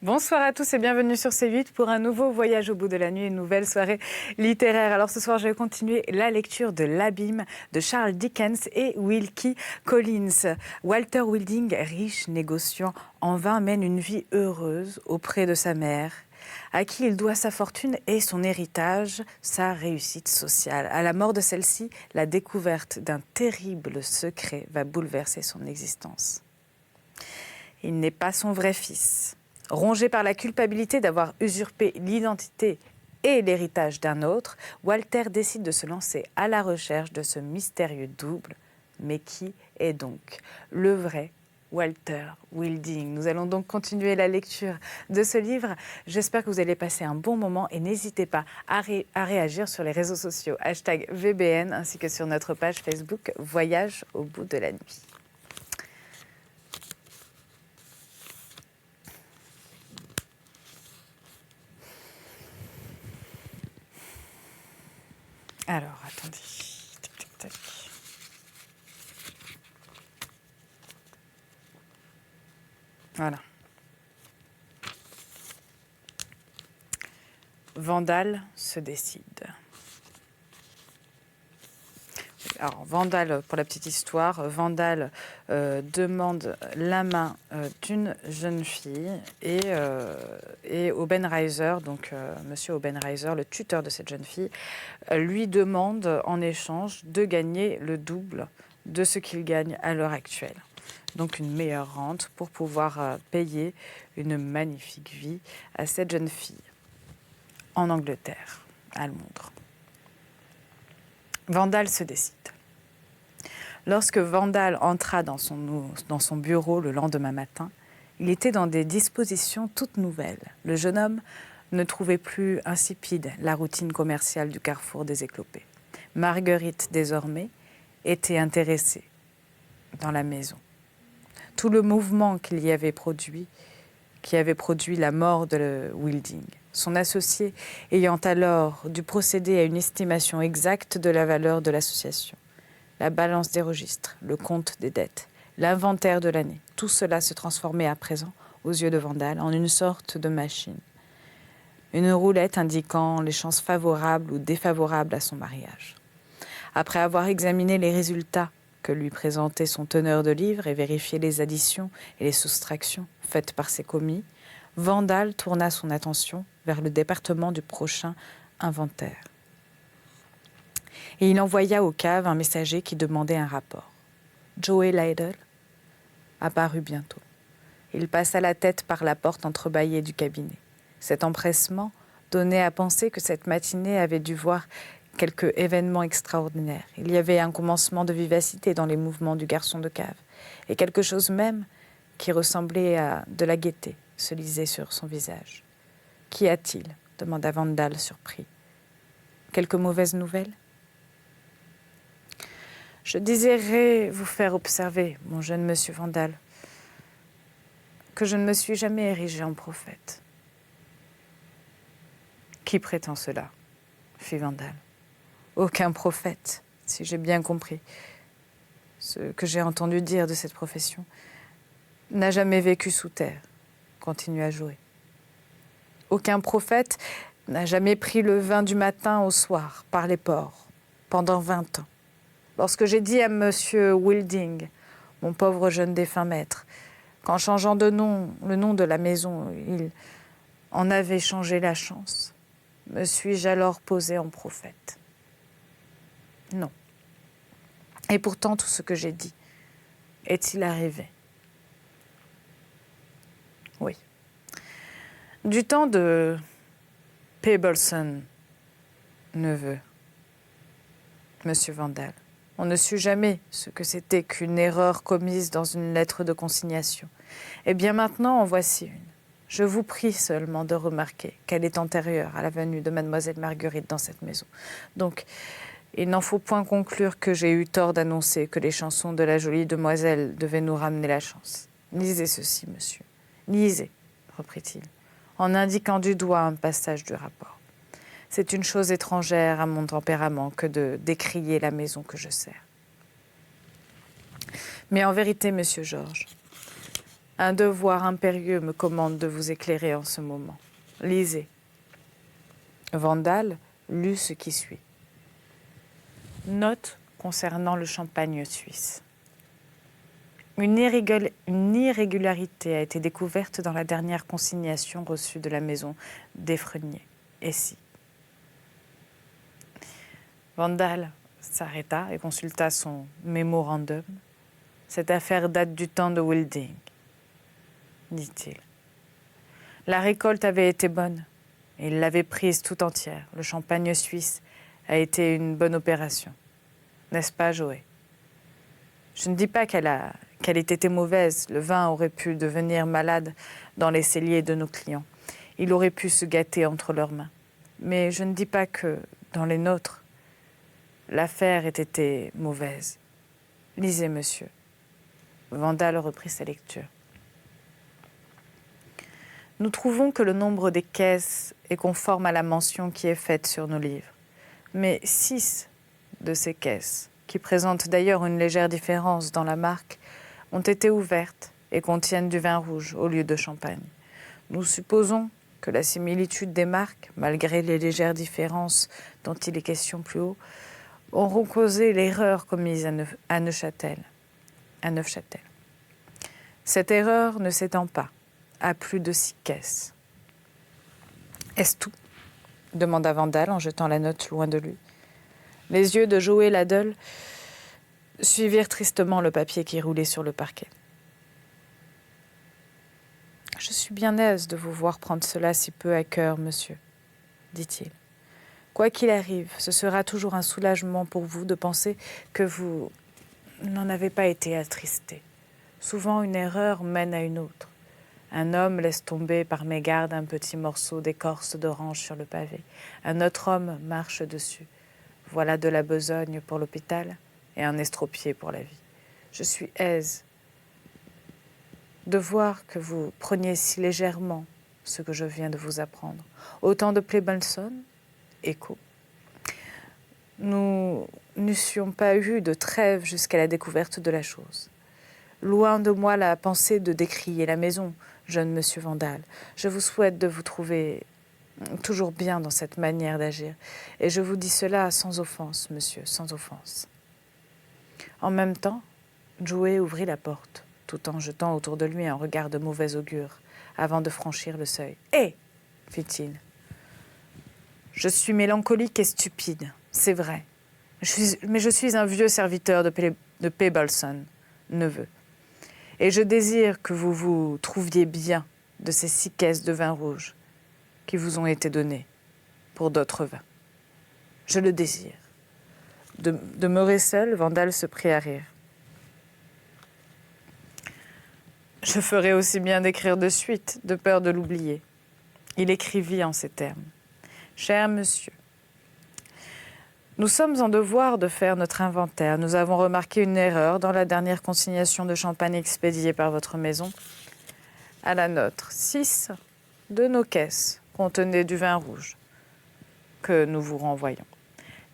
Bonsoir à tous et bienvenue sur C8 pour un nouveau voyage au bout de la nuit, une nouvelle soirée littéraire. Alors ce soir, je vais continuer la lecture de L'Abîme de Charles Dickens et Wilkie Collins. Walter Wilding, riche négociant en vin, mène une vie heureuse auprès de sa mère, à qui il doit sa fortune et son héritage, sa réussite sociale. À la mort de celle-ci, la découverte d'un terrible secret va bouleverser son existence. Il n'est pas son vrai fils. Rongé par la culpabilité d'avoir usurpé l'identité et l'héritage d'un autre, Walter décide de se lancer à la recherche de ce mystérieux double. Mais qui est donc le vrai Walter Wilding? Nous allons donc continuer la lecture de ce livre. J'espère que vous allez passer un bon moment et n'hésitez pas à réagir sur les réseaux sociaux #VBN ainsi que sur notre page Facebook Voyage au bout de la nuit. Alors, attendez. Tac, tac, tac. Voilà. Vandal se décide. Alors, Vandal, pour la petite histoire, Vandal demande la main d'une jeune fille et Obenreizer, donc monsieur Obenreizer, le tuteur de cette jeune fille, lui demande en échange de gagner le double de ce qu'il gagne à l'heure actuelle. Donc une meilleure rente pour pouvoir payer une magnifique vie à cette jeune fille en Angleterre, à Londres. Vandal se décide. Lorsque Vandal entra dans son bureau le lendemain matin, il était dans des dispositions toutes nouvelles. Le jeune homme ne trouvait plus insipide la routine commerciale du carrefour des Éclopés. Marguerite, désormais, était intéressée dans la maison. Tout le mouvement qui avait produit la mort de Wilding, son associé ayant alors dû procéder à une estimation exacte de la valeur de l'association. La balance des registres, le compte des dettes, l'inventaire de l'année, tout cela se transformait à présent, aux yeux de Vandal, en une sorte de machine. Une roulette indiquant les chances favorables ou défavorables à son mariage. Après avoir examiné les résultats que lui présentait son teneur de livres et vérifié les additions et les soustractions faites par ses commis, Vandal tourna son attention vers le département du prochain inventaire. Et il envoya aux caves un messager qui demandait un rapport. Joey Lidle apparut bientôt. Il passa la tête par la porte entrebâillée du cabinet. Cet empressement donnait à penser que cette matinée avait dû voir quelque événement extraordinaire. Il y avait un commencement de vivacité dans les mouvements du garçon de cave, et quelque chose même qui ressemblait à de la gaieté se lisait sur son visage. « Qu'y a-t-il » demanda Vandal surpris. « Quelques mauvaises nouvelles ?» « Je désirais vous faire observer, mon jeune monsieur Vandal, que je ne me suis jamais érigé en prophète. » « Qui prétend cela ?» fit Vandal. « Aucun prophète, si j'ai bien compris. Ce que j'ai entendu dire de cette profession n'a jamais vécu sous terre, » continua Joey. « Aucun prophète n'a jamais pris le vin du matin au soir par les ports pendant 20 ans. Lorsque j'ai dit à monsieur Wilding, mon pauvre jeune défunt maître, qu'en changeant de nom, le nom de la maison, il en avait changé la chance, me suis-je alors posé en prophète? Non. Et pourtant, tout ce que j'ai dit est-il arrivé? Oui. Du temps de Peebleston, neveu, monsieur Vandal, on ne sut jamais ce que c'était qu'une erreur commise dans une lettre de consignation. Eh bien maintenant, en voici une. Je vous prie seulement de remarquer qu'elle est antérieure à la venue de mademoiselle Marguerite dans cette maison. Donc, il n'en faut point conclure que j'ai eu tort d'annoncer que les chansons de la jolie demoiselle devaient nous ramener la chance. Lisez ceci, monsieur. Lisez, reprit-il, en indiquant du doigt un passage du rapport. C'est une chose étrangère à mon tempérament que de décrier la maison que je sers. Mais en vérité, monsieur Georges, Un devoir impérieux me commande de vous éclairer en ce moment. Lisez. Vandal lut ce qui suit. Note concernant le champagne suisse. Une irrégularité a été découverte dans la dernière consignation reçue de la maison d'Effrenier. Et si Vandal s'arrêta et consulta son mémorandum. Cette affaire date du temps de Wilding, dit-il. La récolte avait été bonne et il l'avait prise tout entière. Le champagne suisse a été une bonne opération. N'est-ce pas, Joé? Je ne dis pas qu'elle ait été mauvaise. Le vin aurait pu devenir malade dans les celliers de nos clients. Il aurait pu se gâter entre leurs mains. Mais je ne dis pas que, dans les nôtres, l'affaire ait été mauvaise. Lisez, monsieur. Vandal reprit sa lecture. Nous trouvons que le nombre des caisses est conforme à la mention qui est faite sur nos livres. Mais 6 de ces caisses, qui présentent d'ailleurs une légère différence dans la marque, ont été ouvertes et contiennent du vin rouge au lieu de champagne. Nous supposons que la similitude des marques, malgré les légères différences dont il est question plus haut, auront causé l'erreur commise à Neufchâtel. Cette erreur ne s'étend pas à plus de 6 caisses. Est-ce tout? Demanda Vandal en jetant la note loin de lui. Les yeux de Joé Ladle suivirent tristement le papier qui roulait sur le parquet. « Je suis bien aise de vous voir prendre cela si peu à cœur, monsieur, dit-il. Quoi qu'il arrive, ce sera toujours un soulagement pour vous de penser que vous n'en avez pas été attristé. Souvent, une erreur mène à une autre. Un homme laisse tomber par mégarde un petit morceau d'écorce d'orange sur le pavé. Un autre homme marche dessus. Voilà de la besogne pour l'hôpital et un estropié pour la vie. Je suis aise de voir que vous preniez si légèrement ce que je viens de vous apprendre. Autant de Plebenson, écho. Nous n'eussions pas eu de trêve jusqu'à la découverte de la chose. Loin de moi la pensée de décrier la maison, jeune monsieur Vandal. Je vous souhaite de vous trouver toujours bien dans cette manière d'agir. Et je vous dis cela sans offense, monsieur, sans offense. En même temps, Joé ouvrit la porte, tout en jetant autour de lui un regard de mauvais augure, avant de franchir le seuil. « Hé !» fit-il. « Je suis mélancolique et stupide, c'est vrai. Mais je suis un vieux serviteur de Peebles, neveu. Et je désire que vous vous trouviez bien de ces 6 caisses de vin rouge qui vous ont été données pour d'autres vins. Je le désire. » Demeuré seul, Vandal se prit à rire. « Je ferais aussi bien d'écrire de suite, de peur de l'oublier. » Il écrivit en ces termes. « Cher monsieur, nous sommes en devoir de faire notre inventaire. Nous avons remarqué une erreur dans la dernière consignation de champagne expédiée par votre maison. À la nôtre, 6 de nos caisses contenaient du vin rouge que nous vous renvoyons.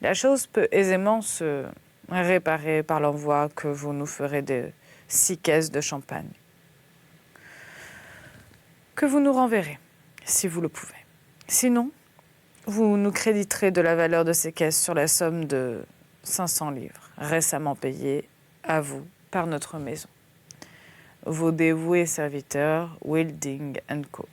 La chose peut aisément se réparer par l'envoi que vous nous ferez de 6 caisses de champagne, que vous nous renverrez, si vous le pouvez. Sinon, vous nous créditerez de la valeur de ces caisses sur la somme de 500 livres, récemment payée à vous par notre maison. Vos dévoués serviteurs, Wilding & Co. »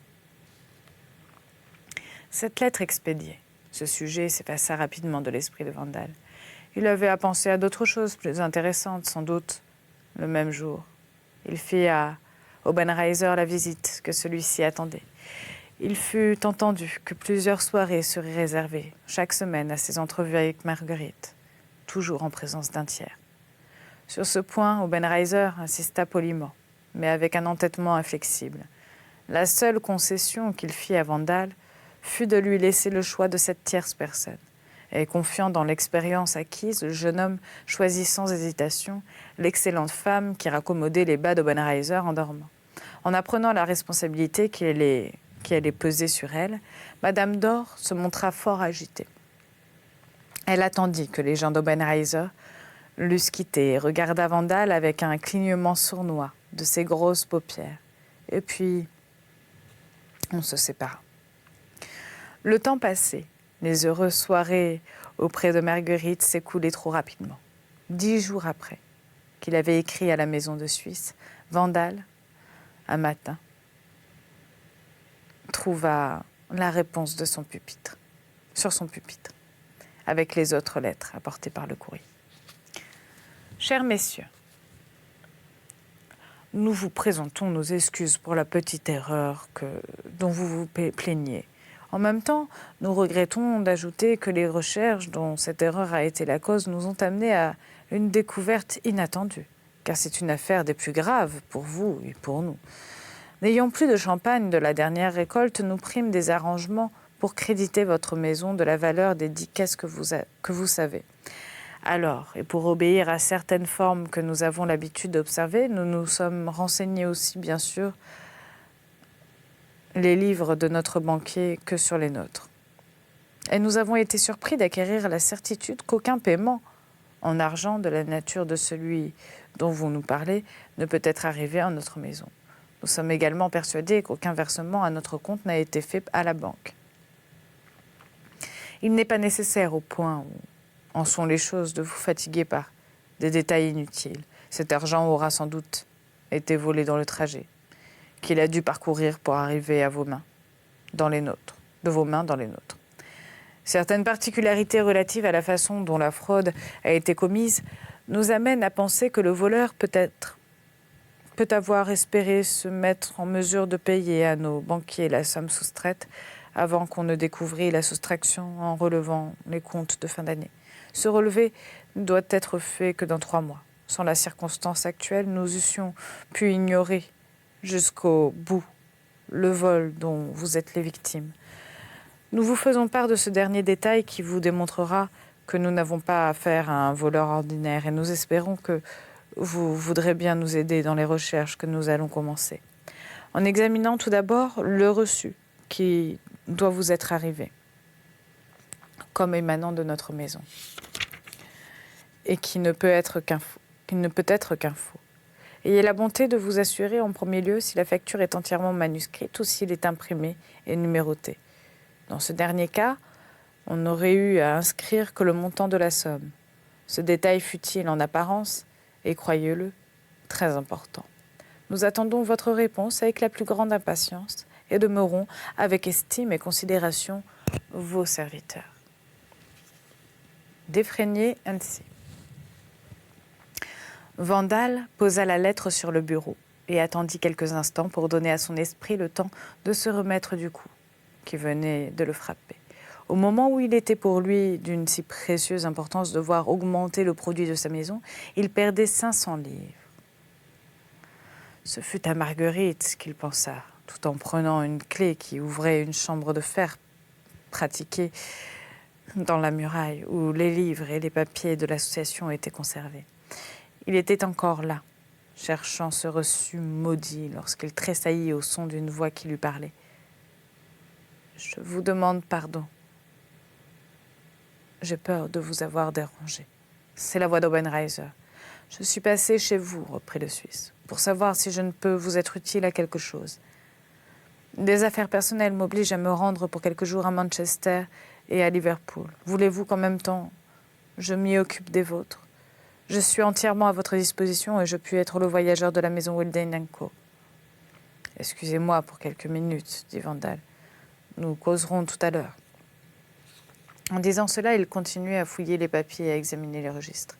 Cette lettre expédiée, ce sujet s'effaça rapidement de l'esprit de Vandal. Il avait à penser à d'autres choses plus intéressantes, sans doute, le même jour. Il fit à Obenreiser la visite que celui-ci attendait. Il fut entendu que plusieurs soirées seraient réservées, chaque semaine, à ses entrevues avec Marguerite, toujours en présence d'un tiers. Sur ce point, Obenreiser insista poliment, mais avec un entêtement inflexible. La seule concession qu'il fit à Vandal fut de lui laisser le choix de cette tierce personne. Et confiant dans l'expérience acquise, le jeune homme choisit sans hésitation l'excellente femme qui raccommodait les bas d'Obenreiser en dormant. En apprenant la responsabilité qui allait peser sur elle, Madame Dor se montra fort agitée. Elle attendit que les gens d'Obenreiser l'eussent quitté et regarda Vandal avec un clignement sournois de ses grosses paupières. et puis on se sépara. Le temps passé, les heureuses soirées auprès de Marguerite s'écoulaient trop rapidement. 10 jours après qu'il avait écrit à la maison de Suisse, Vandal, un matin, trouva la réponse de son pupitre, sur son pupitre, avec les autres lettres apportées par le courrier. Chers messieurs, nous vous présentons nos excuses pour la petite erreur dont vous vous plaignez. En même temps, nous regrettons d'ajouter que les recherches dont cette erreur a été la cause nous ont amenés à une découverte inattendue, car c'est une affaire des plus graves pour vous et pour nous. N'ayant plus de champagne de la dernière récolte, nous prîmes des arrangements pour créditer votre maison de la valeur des 10 caisses que vous savez. Alors, et pour obéir à certaines formes que nous avons l'habitude d'observer, nous nous sommes renseignés aussi, bien sûr, les livres de notre banquier que sur les nôtres. Et nous avons été surpris d'acquérir la certitude qu'aucun paiement en argent de la nature de celui dont vous nous parlez ne peut être arrivé en notre maison. Nous sommes également persuadés qu'aucun versement à notre compte n'a été fait à la banque. Il n'est pas nécessaire au point où en sont les choses de vous fatiguer par des détails inutiles. Cet argent aura sans doute été volé dans le trajet qu'il a dû parcourir pour arriver à vos mains, dans les nôtres, de vos mains dans les nôtres. Certaines particularités relatives à la façon dont la fraude a été commise nous amènent à penser que le voleur peut avoir espéré se mettre en mesure de payer à nos banquiers la somme soustraite avant qu'on ne découvrit la soustraction en relevant les comptes de fin d'année. Ce relevé ne doit être fait que dans 3 mois. Sans la circonstance actuelle, nous eussions pu ignorer jusqu'au bout le vol dont vous êtes les victimes. Nous vous faisons part de ce dernier détail qui vous démontrera que nous n'avons pas affaire à un voleur ordinaire et nous espérons que vous voudrez bien nous aider dans les recherches que nous allons commencer. En examinant tout d'abord le reçu qui doit vous être arrivé, comme émanant de notre maison, et qui ne peut être qu'un faux. Ayez la bonté de vous assurer en premier lieu si la facture est entièrement manuscrite ou s'il est imprimé et numéroté. Dans ce dernier cas, on n'aurait eu à inscrire que le montant de la somme. Ce détail futile en apparence est, croyez-le, très important. Nous attendons votre réponse avec la plus grande impatience et demeurons, avec estime et considération, vos serviteurs. Defrenier ainsi. Vandal posa la lettre sur le bureau et attendit quelques instants pour donner à son esprit le temps de se remettre du coup qui venait de le frapper. Au moment où il était pour lui d'une si précieuse importance de voir augmenter le produit de sa maison, il perdait 500 livres. Ce fut à Marguerite qu'il pensa, tout en prenant une clé qui ouvrait une chambre de fer pratiquée dans la muraille où les livres et les papiers de l'association étaient conservés. Il était encore là, cherchant ce reçu maudit lorsqu'il tressaillit au son d'une voix qui lui parlait. « Je vous demande pardon. J'ai peur de vous avoir dérangé. » C'est la voix d'Obenreiser. « Je suis passé chez vous, reprit le Suisse, pour savoir si je ne peux vous être utile à quelque chose. Des affaires personnelles m'obligent à me rendre pour quelques jours à Manchester et à Liverpool. Voulez-vous qu'en même temps, je m'y occupe des vôtres? Je suis entièrement à votre disposition et je puis être le voyageur de la maison Willden & Co. »« Excusez-moi pour quelques minutes, dit Vandal. Nous causerons tout à l'heure. » En disant cela, il continuait à fouiller les papiers et à examiner les registres.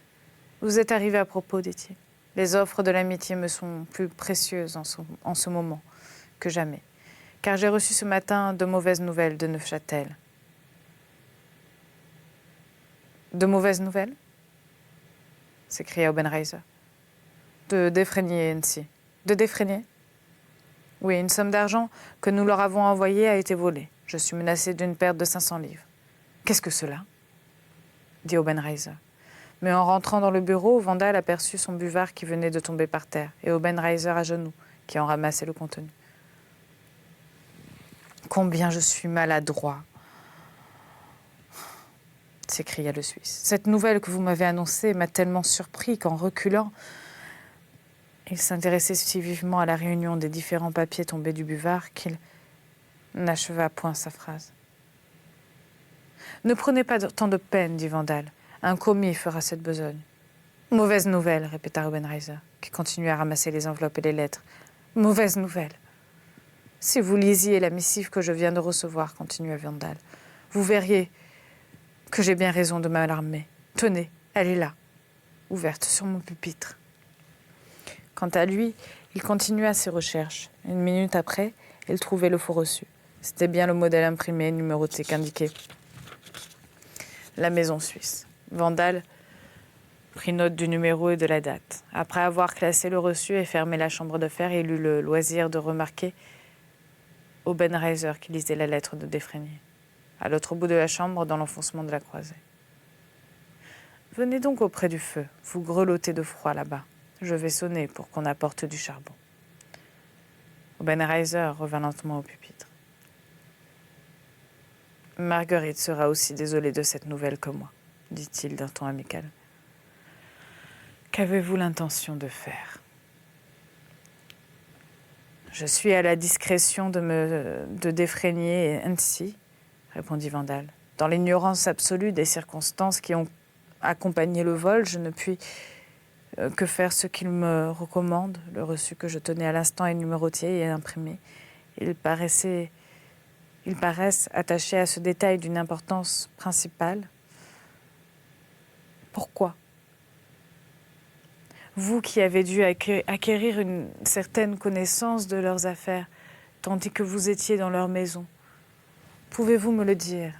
« Vous êtes arrivé à propos, dit-il. Les offres de l'amitié me sont plus précieuses en ce moment que jamais, car j'ai reçu ce matin de mauvaises nouvelles de Neufchâtel. » « De mauvaises nouvelles ?» s'écria Obenreiser. « De Defrenier ainsi. »« De Defrenier ?»« Oui, une somme d'argent que nous leur avons envoyée a été volée. Je suis menacé d'une perte de 500 livres. »« Qu'est-ce que cela ?» dit Obenreiser. Mais en rentrant dans le bureau, Vandal aperçut son buvard qui venait de tomber par terre et Obenreiser à genoux, qui en ramassait le contenu. « Combien je suis maladroit !» s'écria le Suisse. « Cette nouvelle que vous m'avez annoncée m'a tellement surpris qu'en reculant, Il s'intéressait si vivement à la réunion des différents papiers tombés du buvard qu'il n'acheva point sa phrase. « Ne prenez pas tant de peine, dit Vandal. Un commis fera cette besogne. »« Mauvaise nouvelle, répéta Obenreizer, qui continuait à ramasser les enveloppes et les lettres. Mauvaise nouvelle. Si vous lisiez la missive que je viens de recevoir, continua Vandal, vous verriez que j'ai bien raison de m'alarmer. Tenez, elle est là, ouverte sur mon pupitre. Quant à lui, il continua ses recherches. Une minute après, il trouvait le faux reçu. C'était bien le modèle imprimé, numéroté qu'indiquait la maison suisse. Vandal prit note du numéro et de la date. Après avoir classé le reçu et fermé la chambre de fer, il eut le loisir de remarquer Obenreizer qui lisait la lettre de Defrenier, à l'autre bout de la chambre, dans l'enfoncement de la croisée. « Venez donc auprès du feu, vous grelottez de froid là-bas. Je vais sonner pour qu'on apporte du charbon. » Obenreizer revint lentement au pupitre. « Marguerite sera aussi désolée de cette nouvelle que moi, dit-il d'un ton amical. Qu'avez-vous l'intention de faire ? Je suis à la discrétion de Defrenier et ainsi, répondit Vandal. Dans l'ignorance absolue des circonstances qui ont accompagné le vol, je ne puis que faire ce qu'il me recommande. Le reçu que je tenais à l'instant est numéroté et imprimé. Ils paraissent attachés à ce détail d'une importance principale. Pourquoi ? Vous qui avez dû acquérir une certaine connaissance de leurs affaires, tandis que vous étiez dans leur maison, pouvez-vous me le dire ?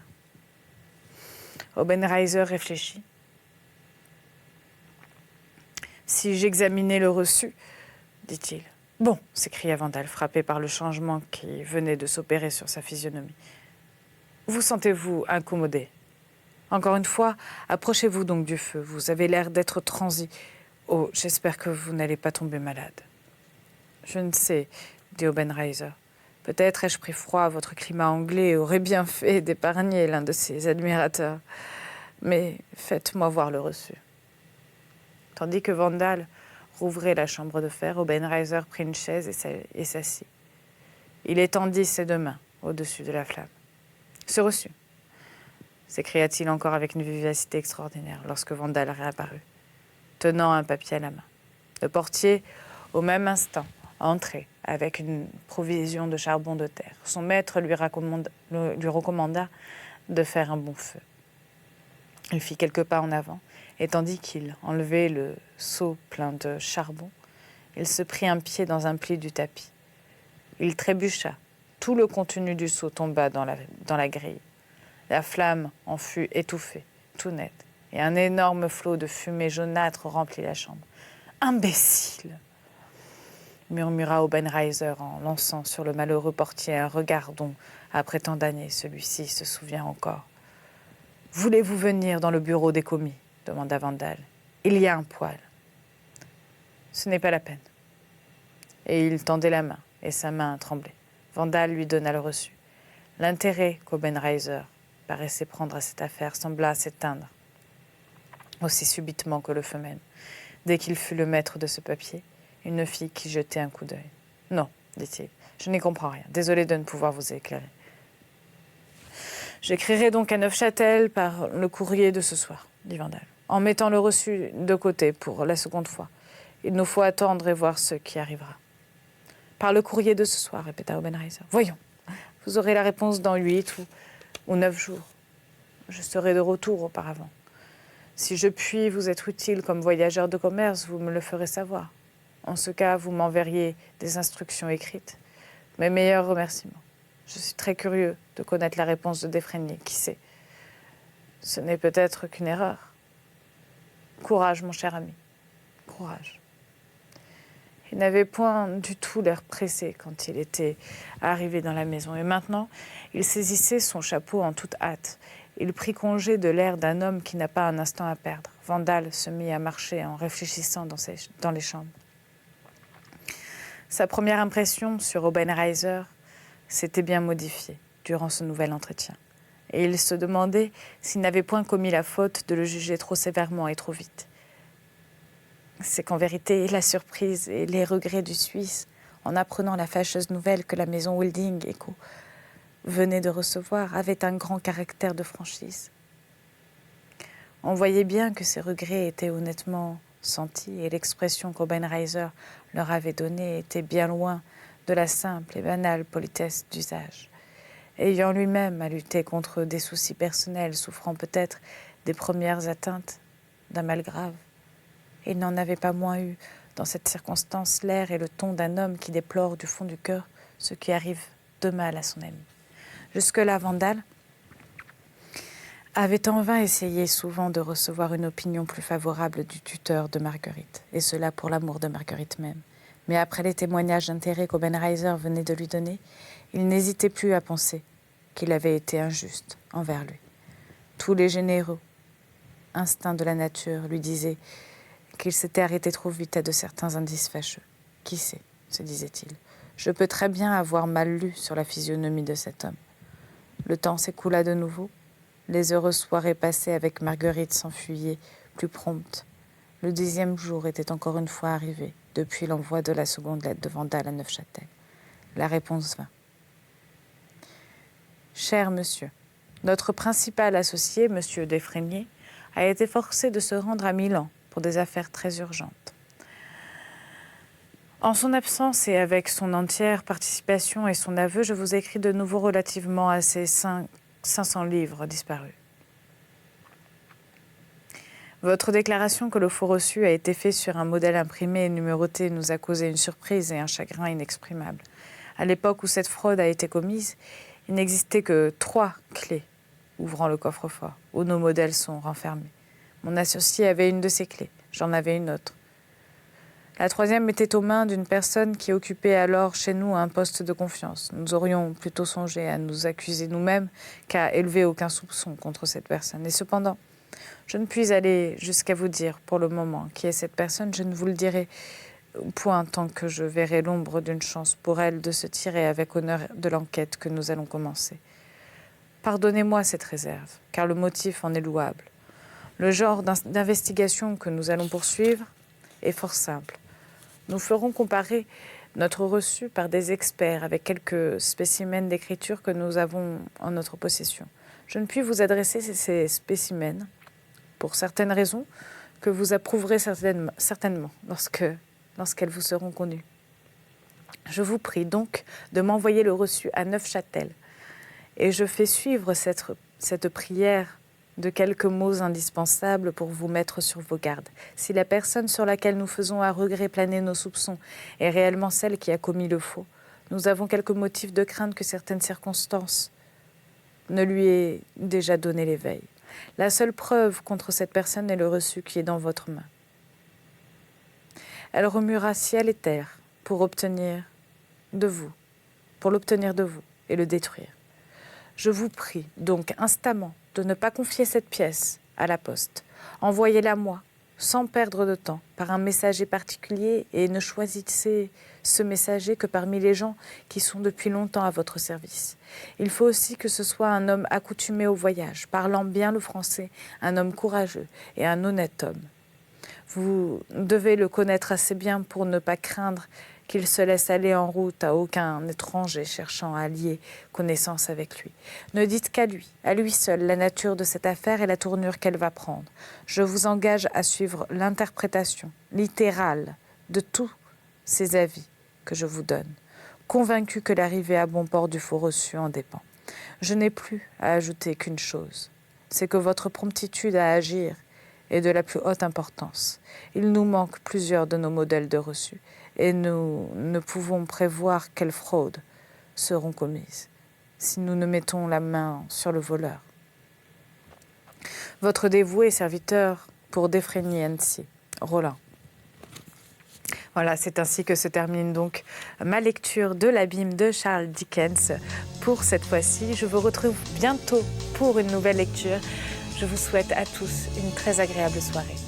Obenreizer réfléchit. Si j'examinais le reçu, dit-il. Bon, s'écria Vandal, frappé par le changement qui venait de s'opérer sur sa physionomie. Vous sentez-vous incommodé ? Encore une fois, approchez-vous donc du feu. Vous avez l'air d'être transi. Oh, j'espère que vous n'allez pas tomber malade. Je ne sais, dit Obenreizer. Peut-être ai-je pris froid à votre climat anglais et aurait bien fait d'épargner l'un de ses admirateurs. Mais faites-moi voir le reçu. Tandis que Vandal rouvrait la chambre de fer, Obenreizer prit une chaise et s'assit. Il étendit ses deux mains au-dessus de la flamme. « Ce reçu !» s'écria-t-il encore avec une vivacité extraordinaire lorsque Vandal réapparut, tenant un papier à la main. Le portier, au même instant, entrait avec une provision de charbon de terre. Son maître lui recommanda de faire un bon feu. Il fit quelques pas en avant, et tandis qu'il enlevait le seau plein de charbon, il se prit un pied dans un pli du tapis. Il trébucha. Tout le contenu du seau tomba dans la grille. La flamme en fut étouffée, tout net, et un énorme flot de fumée jaunâtre remplit la chambre. « Imbécile !» murmura Obenreizer en lançant sur le malheureux portier un regard dont, après tant d'années, celui-ci se souvient encore. « Voulez-vous venir dans le bureau des commis ?» demanda Vandal. « Il y a un poêle. »« Ce n'est pas la peine. » Et il tendait la main, et sa main tremblait. Vandal lui donna le reçu. L'intérêt qu'Obenreizer paraissait prendre à cette affaire sembla s'éteindre aussi subitement que le feu même. Dès qu'il fut le maître de ce papier, il ne fit qu'y jeter un coup d'œil. « Non, dit-il, je n'y comprends rien. Désolé de ne pouvoir vous éclairer. J'écrirai donc à Neufchâtel par le courrier de ce soir, dit Vandal, en mettant le reçu de côté pour la seconde fois. Il nous faut attendre et voir ce qui arrivera. Par le courrier de ce soir, répéta Obenreizer. Voyons, vous aurez la réponse dans 8 ou 9 jours. Je serai de retour auparavant. Si je puis vous être utile comme voyageur de commerce, vous me le ferez savoir. En ce cas, vous m'enverriez des instructions écrites. Mes meilleurs remerciements. Je suis très curieux de connaître la réponse de Defrenier. Qui sait? Ce n'est peut-être qu'une erreur. Courage, mon cher ami. Courage. Il n'avait point du tout l'air pressé quand il était arrivé dans la maison. Et maintenant, il saisissait son chapeau en toute hâte. Il prit congé de l'air d'un homme qui n'a pas un instant à perdre. Vandal se mit à marcher en réfléchissant dans les chambres. Sa première impression sur Obenreizer s'était bien modifiée durant ce nouvel entretien. Et il se demandait s'il n'avait point commis la faute de le juger trop sévèrement et trop vite. c'est qu'en vérité, la surprise et les regrets du Suisse, en apprenant la fâcheuse nouvelle que la maison Holding Eco venait de recevoir, avaient un grand caractère de franchise. On voyait bien que ces regrets étaient honnêtement sentis et l'expression qu'Obenreiser leur avait donnée était bien loin de la simple et banale politesse d'usage. Ayant lui-même à lutter contre des soucis personnels, souffrant peut-être des premières atteintes d'un mal grave, il n'en avait pas moins eu, dans cette circonstance, l'air et le ton d'un homme qui déplore du fond du cœur ce qui arrive de mal à son ami. Jusque-là, Vandal avait en vain essayé souvent de recevoir une opinion plus favorable du tuteur de Marguerite, et cela pour l'amour de Marguerite même. Mais après les témoignages d'intérêt qu'Obenreiser venait de lui donner, il n'hésitait plus à penser qu'il avait été injuste envers lui. Tous les généreux instincts de la nature lui disaient qu'il s'était arrêté trop vite à de certains indices fâcheux. Qui sait, se disait-il, je peux très bien avoir mal lu sur la physionomie de cet homme. Le temps s'écoula de nouveau. Les heureuses soirées passées avec Marguerite s'enfuyaient plus promptes. Le 10e jour était encore une fois arrivé, depuis l'envoi de la seconde lettre de Vandal à Neufchâtel. La réponse vint. Cher monsieur, notre principal associé, monsieur Defrenier, a été forcé de se rendre à Milan pour des affaires très urgentes. En son absence et avec son entière participation et son aveu, je vous écris de nouveau relativement à ces 500 livres disparus. Votre déclaration que le faux reçu a été fait sur un modèle imprimé et numéroté nous a causé une surprise et un chagrin inexprimables. À l'époque où cette fraude a été commise, il n'existait que 3 clés ouvrant le coffre-fort, où nos modèles sont renfermés. Mon associé avait une de ces clés, j'en avais une autre. La 3e était aux mains d'une personne qui occupait alors chez nous un poste de confiance. Nous aurions plutôt songé à nous accuser nous-mêmes qu'à élever aucun soupçon contre cette personne. Et cependant, je ne puis aller jusqu'à vous dire pour le moment qui est cette personne. Je ne vous le dirai point tant que je verrai l'ombre d'une chance pour elle de se tirer avec honneur de l'enquête que nous allons commencer. Pardonnez-moi cette réserve, car le motif en est louable. Le genre d'investigation que nous allons poursuivre est fort simple. Nous ferons comparer notre reçu par des experts avec quelques spécimens d'écriture que nous avons en notre possession. Je ne puis vous adresser ces spécimens pour certaines raisons que vous approuverez certainement lorsqu'elles vous seront connues. Je vous prie donc de m'envoyer le reçu à Neufchâtel et je fais suivre cette prière de quelques mots indispensables pour vous mettre sur vos gardes. Si la personne sur laquelle nous faisons à regret planer nos soupçons est réellement celle qui a commis le faux, nous avons quelques motifs de crainte que certaines circonstances ne lui aient déjà donné l'éveil. La seule preuve contre cette personne est le reçu qui est dans votre main. Elle remuera ciel et terre pour l'obtenir de vous et le détruire. Je vous prie donc instamment de ne pas confier cette pièce à la poste. Envoyez-la moi, sans perdre de temps, par un messager particulier et ne choisissez ce messager que parmi les gens qui sont depuis longtemps à votre service. Il faut aussi que ce soit un homme accoutumé au voyage, parlant bien le français, un homme courageux et un honnête homme. Vous devez le connaître assez bien pour ne pas craindre qu'il se laisse aller en route à aucun étranger cherchant à lier connaissance avec lui. Ne dites qu'à lui seul, la nature de cette affaire et la tournure qu'elle va prendre. Je vous engage à suivre l'interprétation littérale de tous ces avis que je vous donne, convaincu que l'arrivée à bon port du faux reçu en dépend. Je n'ai plus à ajouter qu'une chose, c'est que votre promptitude à agir est de la plus haute importance. Il nous manque plusieurs de nos modèles de reçus et nous ne pouvons prévoir quelles fraudes seront commises si nous ne mettons la main sur le voleur. Votre dévoué serviteur pour Defrenier ainsi, Rollin. Voilà, c'est ainsi que se termine donc ma lecture de l'abîme de Charles Dickens pour cette fois-ci. Je vous retrouve bientôt pour une nouvelle lecture. Je vous souhaite à tous une très agréable soirée.